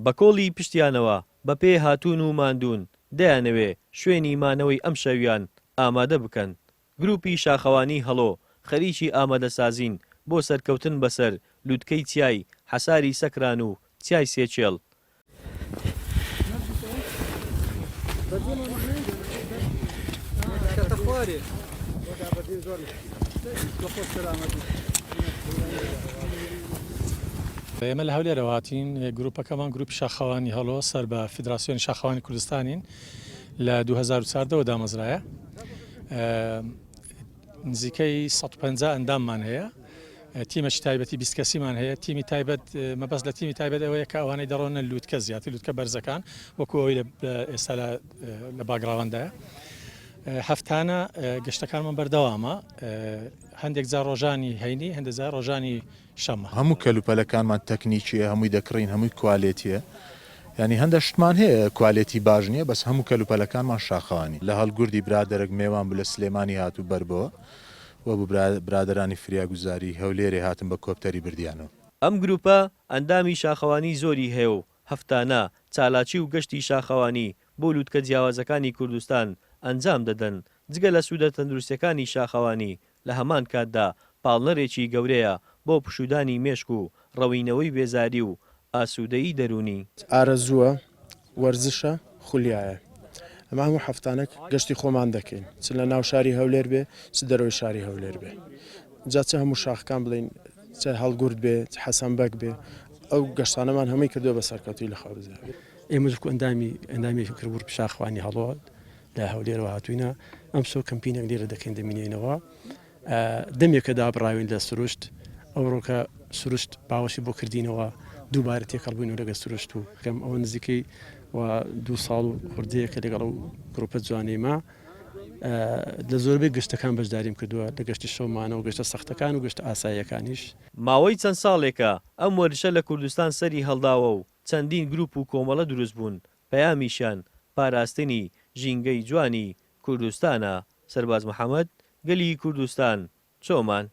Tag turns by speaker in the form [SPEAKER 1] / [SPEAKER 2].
[SPEAKER 1] بە کۆڵی پشتیانەوە بە پێ هاتوون و ماندوون دەیانەوێ شوێنی مانەوەی ئەم شەویان ئامادە بکەن. گروپی شاخەوانی هەڵۆ خەریکی ئامادەسازین بۆ سەرکەوتن بەسەر لووتکەی چیای حەساری سەکران و چیای سێچێڵ.
[SPEAKER 2] ئێمە لە هەولێرەوە هاتین گروپەکەمان گروپی شاخەوانی هەڵۆ سەر بە فیدراسیۆنی شاخەوانی کوردستانین لە 2014 دامەزرایە نزیکەی 150 ئەنداممان هەیە تیمەشی تایبەتی 20 کەسیمان هەیە تیمی تایبەت مەبەست لە تیمی تایبەت ئەوەیە کە ئەوانەی دەڕۆنە لووتکە زیاتر لووتکە بەرزەکان وەکو ئەوەی ئێستا لە باگراوەندایە هەفتانە گەشتەکانمان بەردەوامە هەندێک جار ڕۆژانی هەینی هەندێک جار ڕۆژانی شەمە
[SPEAKER 3] هەموو کەلوپەلەکانمان تەکنیکیە هەمووی دەکڕین هەمووی کوالێتیە ینی هەندە شتمان هەیە کوالێتی باش نییە بەس هەموو کەلوپەلەکانمان شاخەوانی لە هەڵگوردی برادەرێک میێوان بوو لە سلێمانی هاتوو بەربەوە وە بوو برادرانی فریاگوزاری هەولێرێ هاتن بە کۆپتەری بردیانەوە.
[SPEAKER 1] ئەم گروپە ئەندامی شاخەوانی زۆری هەیە و هەفتانە چالاکی و گەشتی شاخەوانی بۆ لووتکە جیاوازەکانی کوردستان ئەنجام دەدەن. جگە لە سوودە تەندروستیەکانی شاخەوانی لە هەمان کاتدا پاڵنەرێکی گەورەیە بۆ پشودانی مێشک و ڕەوینەوەی بێزاری و ئاسوودەیی دەرونی.
[SPEAKER 4] ئارەزووە وەرزشە خولیایە ئەمە هەموو هەفتانێک گەشتی خۆمان دەکەین چ لە ناو شاری هەولێر بێ چ دەرەوەی شاری هەولێر بێ جاچە هەموو شاخەکان بڵین چ هەڵگورد بێ حەسەنبەک بێ ئەو گەشتانەمان هەمووی کردووە بە سەرکەوتوی لە خاوزاری
[SPEAKER 5] ئێمە ئەندامی کردبوو شاخەوانی هەڵۆ لە هەولێرەوە هاتوینە ئەم سۆ کەمپینێک لێرە دەکەین دەمینێنەوە دەمێکە دابڕاوین لە سروشت ئەوڕۆکە سروشت باوەشی بۆ کردینەوە دووبارە تێکەڵبووین و لەگە سروشت و کەم ئەوە نزیکەی دو ساڵ و خوردەیەکە لەگەڵ و گروپە جوانەیمە لە زۆربەی گەشتەکان بەشداریم کردووە لە گەشتی شەومانە و گەشتە سەختەکان و گەشتە ئاساییەکانیش.
[SPEAKER 1] ماوەی چەند ساڵێکە ئەم وەرشە لە کوردستان سەری هەڵداوە و چەندین گروپ و کۆمەڵە دروست بوون پەیامیشان پاراستنی ژینگەی جوانی کوردستانە. سەرباز محەممەد گەلی کوردستان چۆمان.